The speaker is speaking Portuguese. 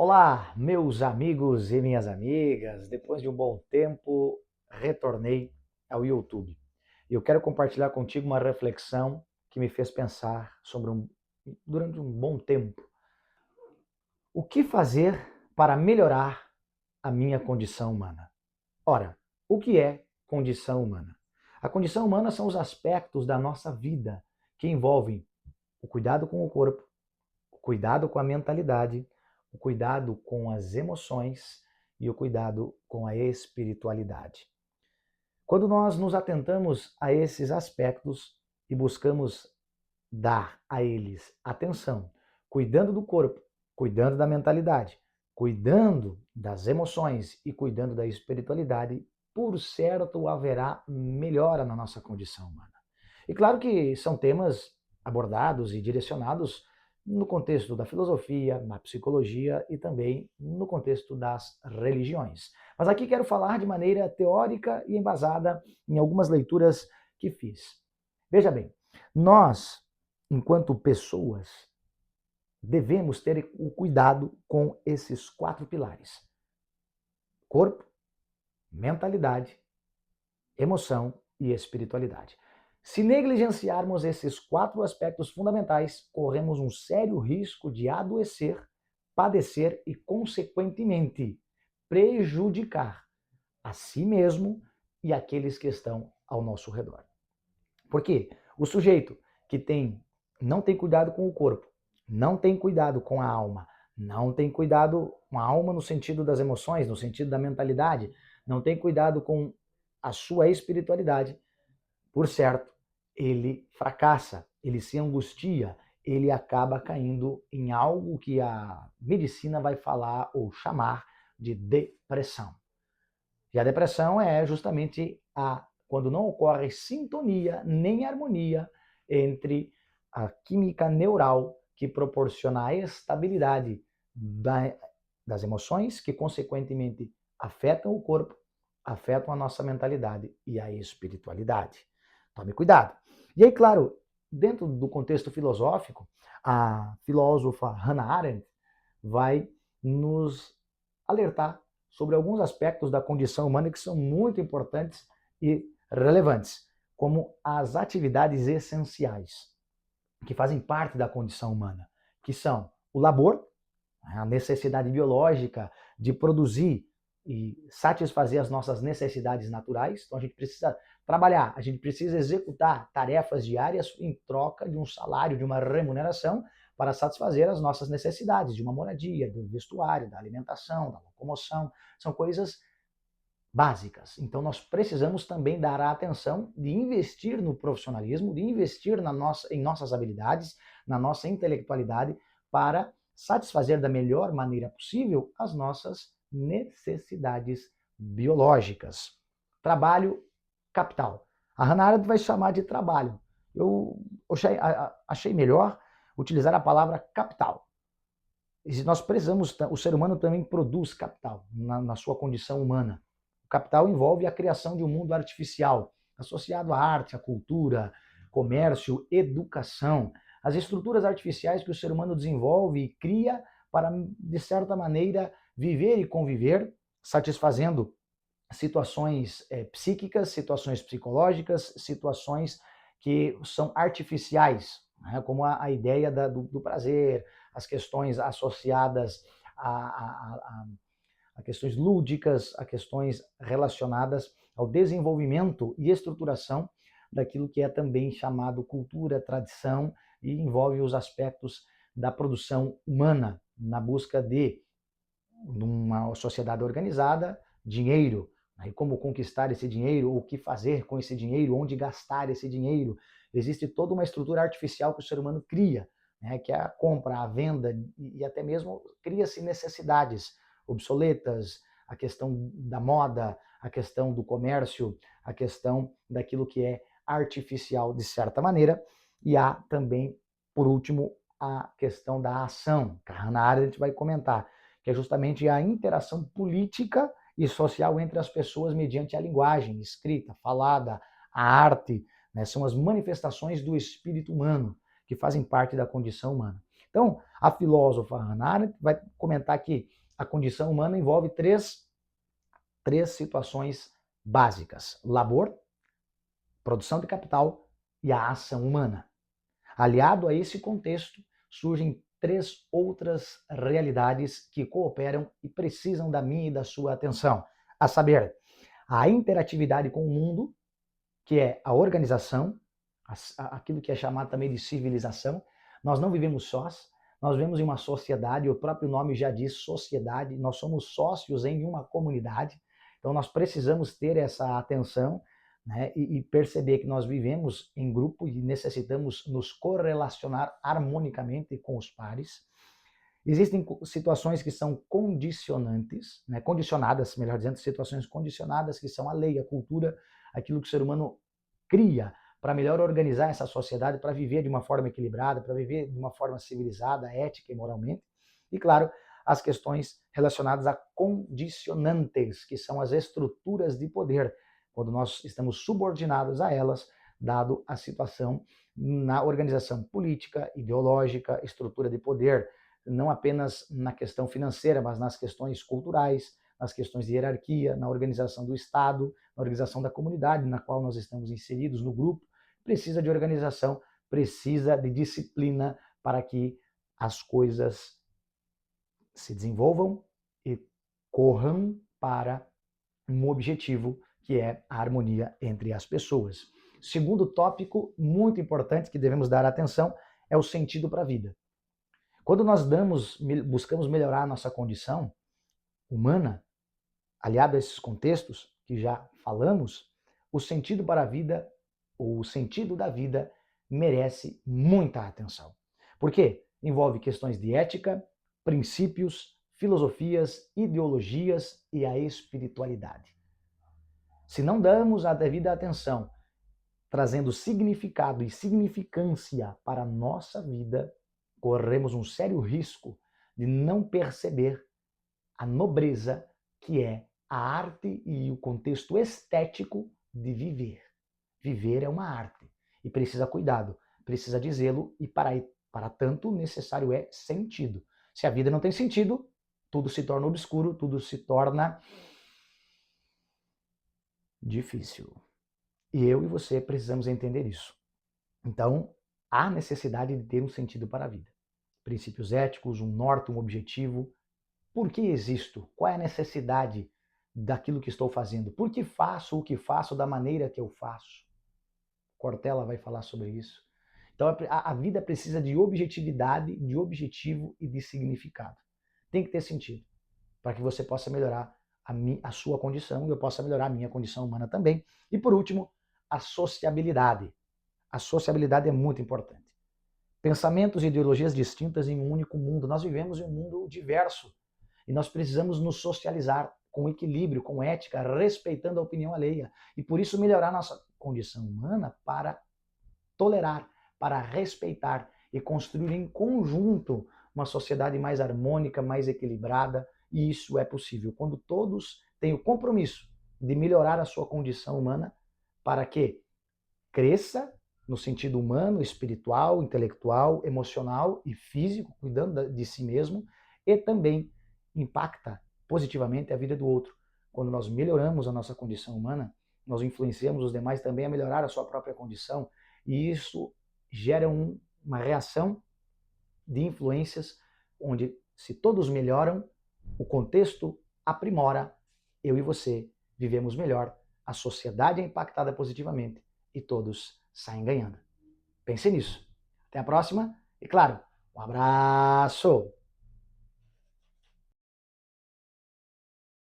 Olá, meus amigos e minhas amigas. Depois de um bom tempo, retornei ao YouTube. E eu quero compartilhar contigo uma reflexão que me fez pensar durante um bom tempo. O que fazer para melhorar a minha condição humana? Ora, o que é condição humana? A condição humana são os aspectos da nossa vida que envolvem o cuidado com o corpo, o cuidado com a mentalidade, o cuidado com as emoções e o cuidado com a espiritualidade. Quando nós nos atentamos a esses aspectos e buscamos dar a eles atenção, cuidando do corpo, cuidando da mentalidade, cuidando das emoções e cuidando da espiritualidade, por certo haverá melhora na nossa condição humana. E claro que são temas abordados e direcionados no contexto da filosofia, na psicologia e também no contexto das religiões. Mas aqui quero falar de maneira teórica e embasada em algumas leituras que fiz. Veja bem, nós, enquanto pessoas, devemos ter o cuidado com esses 4 pilares: corpo, mentalidade, emoção e espiritualidade. Se negligenciarmos esses 4 aspectos fundamentais, corremos um sério risco de adoecer, padecer e, consequentemente, prejudicar a si mesmo e aqueles que estão ao nosso redor. Por quê? O sujeito que não tem cuidado com o corpo, não tem cuidado com a alma, não tem cuidado com a alma no sentido das emoções, no sentido da mentalidade, não tem cuidado com a sua espiritualidade, por certo, ele fracassa, ele se angustia, ele acaba caindo em algo que a medicina vai falar ou chamar de depressão. E a depressão é justamente quando não ocorre sintonia nem harmonia entre a química neural que proporciona a estabilidade das emoções, que consequentemente afetam o corpo, afetam a nossa mentalidade e a espiritualidade. Tome cuidado. E aí, claro, dentro do contexto filosófico, a filósofa Hannah Arendt vai nos alertar sobre alguns aspectos da condição humana que são muito importantes e relevantes, como as atividades essenciais, que fazem parte da condição humana, que são o labor, a necessidade biológica de produzir e satisfazer as nossas necessidades naturais. Então a gente precisa trabalhar, a gente precisa executar tarefas diárias em troca de um salário, de uma remuneração para satisfazer as nossas necessidades, de uma moradia, do vestuário, da alimentação, da locomoção. São coisas básicas. Então nós precisamos também dar a atenção de investir no profissionalismo, de investir em nossas habilidades, na nossa intelectualidade, para satisfazer da melhor maneira possível as nossas necessidades biológicas. Trabalho capital. A Hannah Arendt vai chamar de trabalho. Eu achei melhor utilizar a palavra capital. E nós precisamos, o ser humano também produz capital na sua condição humana. O capital envolve a criação de um mundo artificial, associado à arte, à cultura, comércio, educação, as estruturas artificiais que o ser humano desenvolve e cria para, de certa maneira, viver e conviver, satisfazendo situações psíquicas, situações psicológicas, situações que são artificiais, né? Como a ideia do prazer, as questões associadas a questões lúdicas, a questões relacionadas ao desenvolvimento e estruturação daquilo que é também chamado cultura, tradição, e envolve os aspectos da produção humana na busca de uma sociedade organizada, dinheiro, e como conquistar esse dinheiro, o que fazer com esse dinheiro, onde gastar esse dinheiro. Existe toda uma estrutura artificial que o ser humano cria, né, que é a compra, a venda e até mesmo cria-se necessidades obsoletas, a questão da moda, a questão do comércio, a questão daquilo que é artificial de certa maneira, e há também, por último, a questão da ação, que a Hannah Arendt vai comentar, que é justamente a interação política e social entre as pessoas mediante a linguagem escrita, falada, a arte, né? São as manifestações do espírito humano que fazem parte da condição humana. Então, a filósofa Hannah Arendt vai comentar que a condição humana envolve três situações básicas: labor, produção de capital e a ação humana. Aliado a esse contexto, surgem três outras realidades que cooperam e precisam da minha e da sua atenção, a saber, a interatividade com o mundo, que é a organização, aquilo que é chamado também de civilização. Nós não vivemos sós, nós vivemos em uma sociedade, o próprio nome já diz sociedade, nós somos sócios em uma comunidade, então nós precisamos ter essa atenção, né, e perceber que nós vivemos em grupo e necessitamos nos correlacionar harmonicamente com os pares. Existem situações que são condicionantes, né, condicionadas, melhor dizendo, situações condicionadas, que são a lei, a cultura, aquilo que o ser humano cria para melhor organizar essa sociedade, para viver de uma forma equilibrada, para viver de uma forma civilizada, ética e moralmente. E, claro, as questões relacionadas a condicionantes, que são as estruturas de poder, quando nós estamos subordinados a elas, dado a situação na organização política, ideológica, estrutura de poder, não apenas na questão financeira, mas nas questões culturais, nas questões de hierarquia, na organização do Estado, na organização da comunidade na qual nós estamos inseridos, no grupo. Precisa de organização, precisa de disciplina para que as coisas se desenvolvam e corram para um objetivo, que é a harmonia entre as pessoas. Segundo tópico muito importante que devemos dar atenção é o sentido para a vida. Quando nós buscamos melhorar a nossa condição humana, aliado a esses contextos que já falamos, o sentido para a vida, ou o sentido da vida, merece muita atenção. Por quê? Envolve questões de ética, princípios, filosofias, ideologias e a espiritualidade. Se não damos a devida atenção, trazendo significado e significância para a nossa vida, corremos um sério risco de não perceber a nobreza que é a arte e o contexto estético de viver. Viver é uma arte e precisa cuidado, precisa de zelo e para tanto necessário é sentido. Se a vida não tem sentido, tudo se torna obscuro, tudo se torna difícil. E eu e você precisamos entender isso. Então, há necessidade de ter um sentido para a vida. Princípios éticos, um norte, um objetivo. Por que existo? Qual é a necessidade daquilo que estou fazendo? Por que faço o que faço da maneira que eu faço? Cortella vai falar sobre isso. Então, a vida precisa de objetividade, de objetivo e de significado. Tem que ter sentido, para que você possa melhorar a sua condição e eu possa melhorar a minha condição humana também. E, por último, a sociabilidade. A sociabilidade é muito importante. Pensamentos e ideologias distintas em um único mundo. Nós vivemos em um mundo diverso e nós precisamos nos socializar com equilíbrio, com ética, respeitando a opinião alheia. E por isso melhorar nossa condição humana para tolerar, para respeitar e construir em conjunto uma sociedade mais harmônica, mais equilibrada. E isso é possível quando todos têm o compromisso de melhorar a sua condição humana para que cresça no sentido humano, espiritual, intelectual, emocional e físico, cuidando de si mesmo, e também impacta positivamente a vida do outro. Quando nós melhoramos a nossa condição humana, nós influenciamos os demais também a melhorar a sua própria condição, e isso gera uma reação de influências onde, se todos melhoram, o contexto aprimora, eu e você vivemos melhor, a sociedade é impactada positivamente e todos saem ganhando. Pense nisso. Até a próxima e, claro, um abraço!